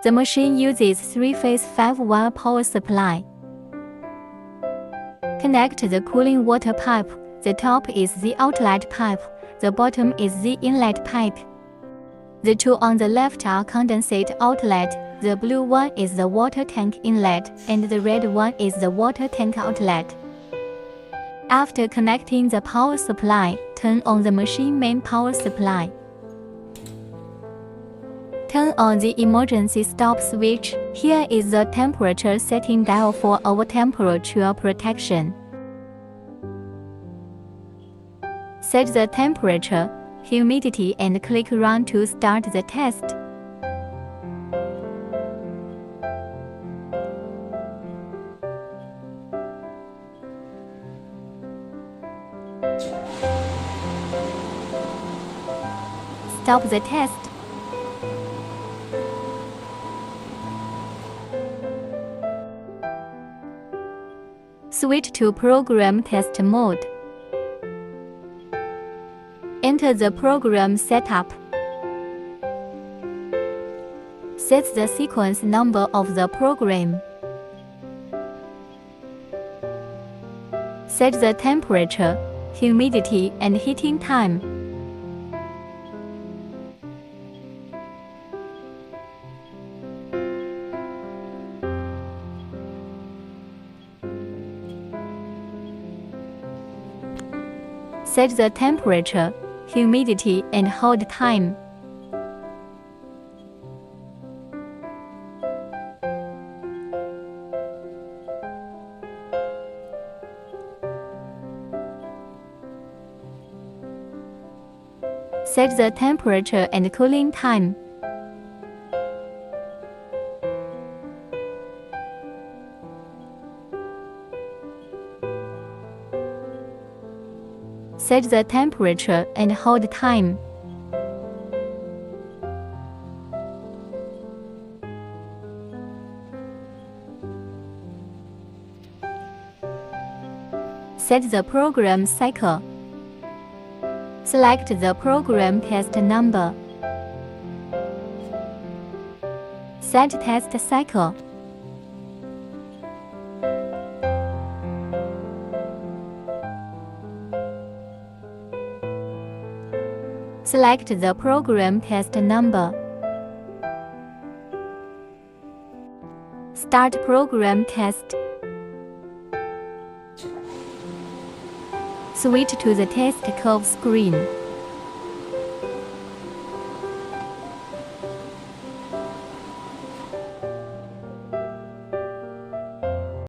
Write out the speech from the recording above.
The machine uses three-phase 5-wire power supply. Connect the cooling water pipe. The top is the outlet pipe, the bottom is the inlet pipe. The two on the left are condensate outlet, the blue one is the water tank inlet, and the red one is the water tank outlet. After connecting the power supply, turn on the machine main power supply. Turn on the emergency stop switch. Here is the temperature setting dial for over temperature protection. Set the temperature, humidity and click Run to start the test. Stop the test. Switch to Program Test mode. Enter the program setup. Set the sequence number of the program. Set the temperature, humidity, and heating time. Set the temperature, humidity, and hold time. Set the temperature and cooling time. Set the temperature and hold time. Set the program cycle. Select the program test number. Set test cycle. Select the program test number. Start program test. Switch to the test curve screen.